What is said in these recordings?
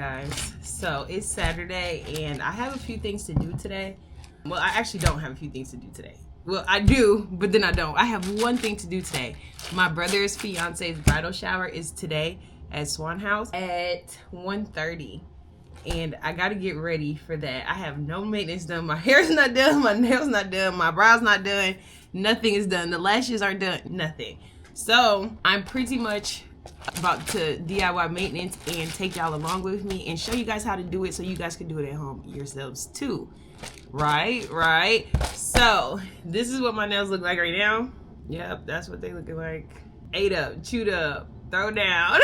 guys. So it's Saturday and I have a few things to do today. Well, I actually don't have a few things to do today. Well, I do, but then I don't. I have one thing to do today. My brother's fiance's bridal shower is today at Swan House at 1:30. And I gotta get ready for that. I have no maintenance done. My hair's not done, my nails not done, my brows not done, nothing is done. The lashes aren't done, nothing. So I'm pretty much about to DIY maintenance and take y'all along with me and show you guys how to do it so you guys can do it at home yourselves too. Right? So this is what my nails look like right now. Yep, that's what they looking like. Ate up, chewed up, throw down.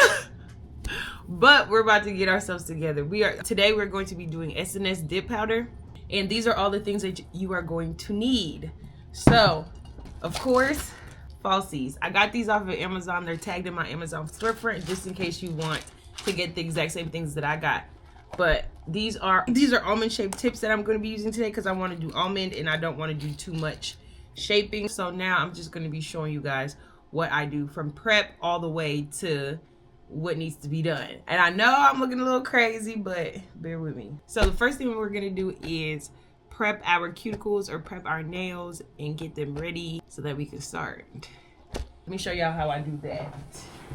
But we're about to get ourselves together. Today we're going to be doing SNS dip powder, and these are all the things that you are going to need. So, of course, falsies. I got these off of Amazon. They're tagged in my Amazon storefront just in case you want to get the exact same things that I got. But these are almond shaped tips that I'm going to be using today because I want to do almond and I don't want to do too much shaping. So now I'm just going to be showing you guys what I do from prep all the way to what needs to be done. And I know I'm looking a little crazy, but bear with me. So the first thing we're gonna do is prep our cuticles or prep our nails and get them ready so that we can start. Let me show y'all how I do that.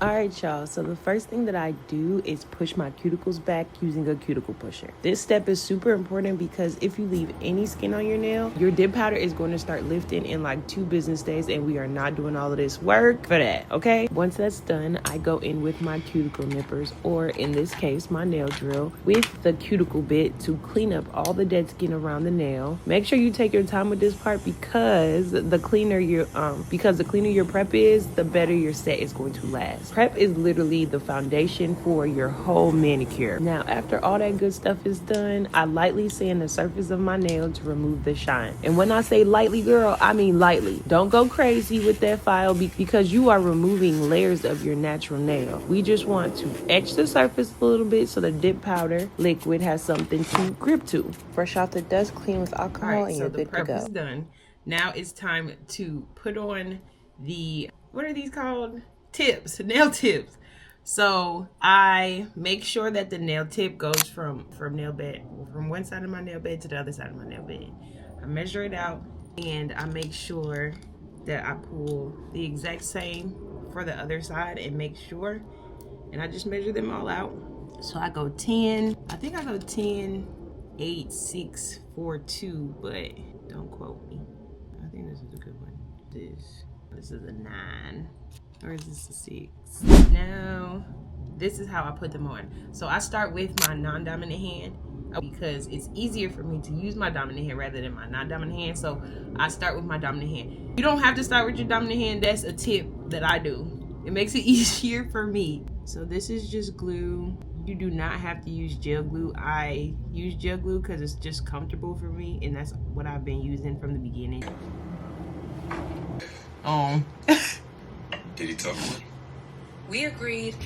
All right, y'all. So the first thing that I do is push my cuticles back using a cuticle pusher. This step is super important because if you leave any skin on your nail, your dip powder is going to start lifting in like 2 business days, and we are not doing all of this work for that, okay? Once that's done, I go in with my cuticle nippers, or in this case, my nail drill, with the cuticle bit to clean up all the dead skin around the nail. Make sure you take your time with this part because the cleaner your prep is, the better your set is going to last. Prep is literally the foundation for your whole manicure. Now, after all that good stuff is done, I lightly sand the surface of my nail to remove the shine. And when I say lightly, girl, I mean lightly. Don't go crazy with that file because you are removing layers of your natural nail. We just want to etch the surface a little bit so the dip powder liquid has something to grip to. Brush off the dust, clean with alcohol, and you're good to go. So the prep is done. Now it's time to put on the, what are these called? Tips, nail tips. So I make sure that the nail tip goes from one side of my nail bed to the other side of my nail bed. I measure it out and I make sure that I pull the exact same for the other side and make sure, and I just measure them all out. So I go 10, I think I go 10, 8, 6, 4, 2, but don't quote me. I think this is a good one. This is a 9. Or is this a 6? Now, this is how I put them on. So I start with my non-dominant hand because it's easier for me to use my dominant hand rather than my non-dominant hand. So I start with my dominant hand. You don't have to start with your dominant hand. That's a tip that I do. It makes it easier for me. So this is just glue. You do not have to use gel glue. I use gel glue because it's just comfortable for me, and that's what I've been using from the beginning. Did he talk more? We agreed.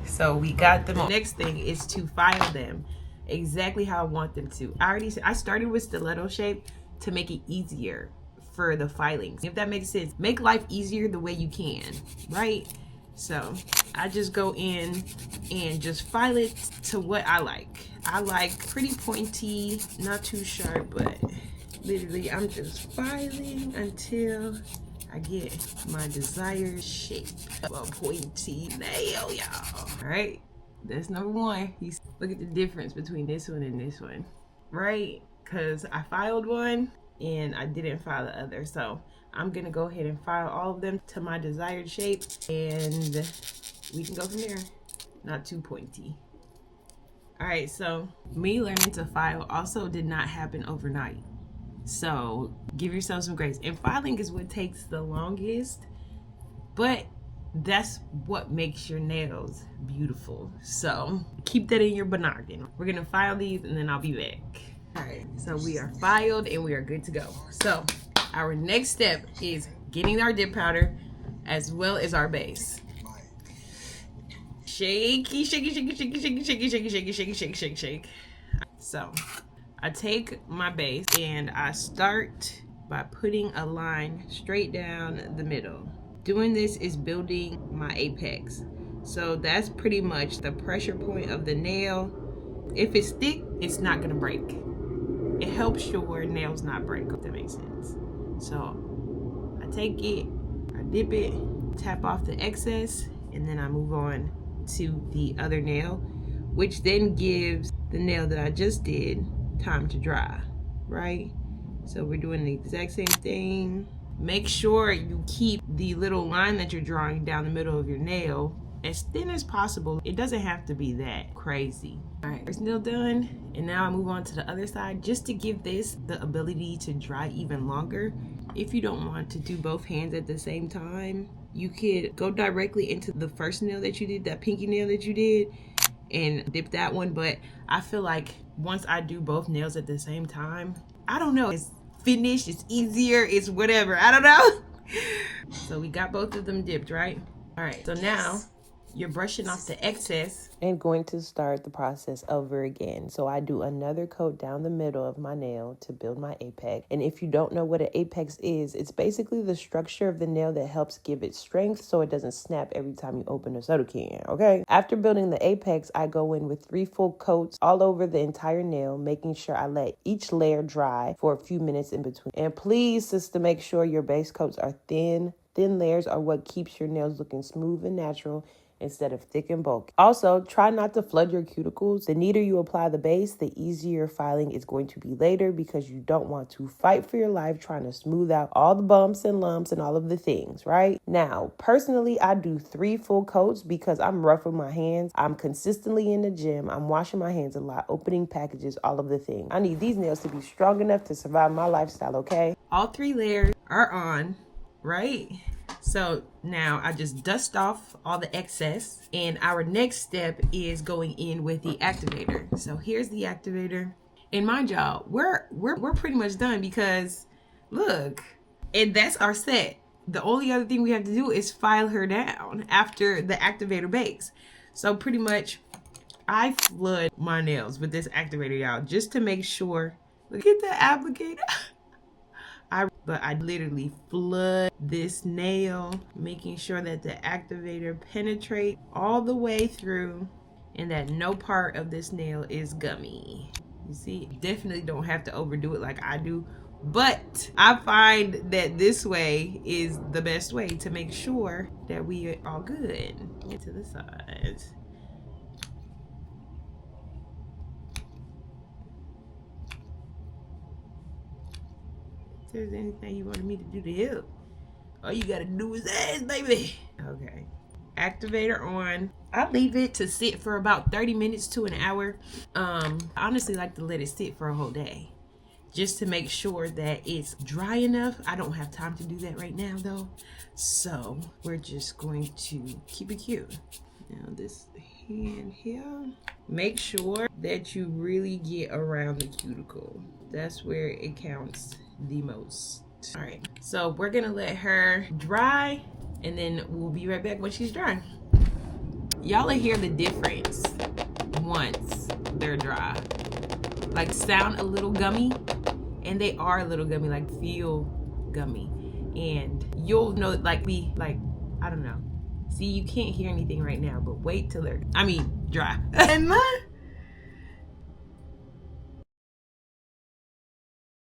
So we got them on. The next thing is to file them exactly how I want them to. I started with stiletto shape to make it easier for the filings. If that makes sense, make life easier the way you can, right? So I just go in and just file it to what I like. I like pretty pointy, not too sharp, but literally I'm just filing until I get my desired shape of a pointy nail, y'all. All right, that's number 1. Look at the difference between this one and this one, right? Because I filed one and I didn't file the other. So I'm gonna go ahead and file all of them to my desired shape and we can go from there. Not too pointy. All right, so me learning to file also did not happen overnight. So give yourself some grace. And filing is what takes the longest, but that's what makes your nails beautiful. So keep that in your noggin. We're gonna file these and then I'll be back. All right, so we are filed and we are good to go. So our next step is getting our dip powder as well as our base. Shaky, shaky, shaky, shaky, shaky, shaky, shaky, shaky, shaky, shake, shake, shake. So I take my base and I start by putting a line straight down the middle. Doing this is building my apex. So that's pretty much the pressure point of the nail. If it's thick, it's not gonna break. It helps your nails not break, if that makes sense. So I take it, I dip it, tap off the excess, and then I move on to the other nail, which then gives the nail that I just did time to dry, right? So we're doing the exact same thing. Make sure you keep the little line that you're drawing down the middle of your nail as thin as possible. It doesn't have to be that crazy. All right, first nail done, and now I move on to the other side just to give this the ability to dry even longer. If you don't want to do both hands at the same time, you could go directly into the first nail that you did, that pinky nail that you did, and dip that one. But I feel like once I do both nails at the same time, I don't know, it's finished, it's easier, it's whatever, I don't know. So we got both of them dipped, right? All right, so now you're brushing off the excess and going to start the process over again. So I do another coat down the middle of my nail to build my apex. And if you don't know what an apex is, it's basically the structure of the nail that helps give it strength so it doesn't snap every time you open a soda can, okay? After building the apex, I go in with 3 full coats all over the entire nail, making sure I let each layer dry for a few minutes in between. And please, sister, make sure your base coats are thin. Thin layers are what keeps your nails looking smooth and natural instead of thick and bulky. Also, try not to flood your cuticles. The neater you apply the base, the easier filing is going to be later because you don't want to fight for your life trying to smooth out all the bumps and lumps and all of the things, right? Now, personally, I do 3 full coats because I'm rough with my hands. I'm consistently in the gym. I'm washing my hands a lot, opening packages, all of the things. I need these nails to be strong enough to survive my lifestyle, okay? All 3 layers are on, right? So now I just dust off all the excess, and our next step is going in with the activator. So here's the activator, and mind y'all, we're pretty much done because look, and that's our set. The only other thing we have to do is file her down after the activator bakes. So pretty much I flood my nails with this activator, y'all, just to make sure. Look at the applicator. But I literally flood this nail, making sure that the activator penetrates all the way through and that no part of this nail is gummy. You see, definitely don't have to overdo it like I do, but I find that this way is the best way to make sure that we are all good. Get to the sides. If there's anything you wanted me to do to help, all you gotta do is ask, baby. Okay, activator on. I leave it to sit for about 30 minutes to an hour. I honestly like to let it sit for a whole day just to make sure that it's dry enough. I don't have time to do that right now though, so we're just going to keep it cute. Now this hand here, make sure that you really get around the cuticle. That's where it counts the most. All right, so we're gonna let her dry and then we'll be right back when she's dry. Y'all will hear the difference once they're dry. Like sound a little gummy, and they are a little gummy, like feel gummy. And you'll know, like I don't know. See, you can't hear anything right now, but wait till they're, dry. And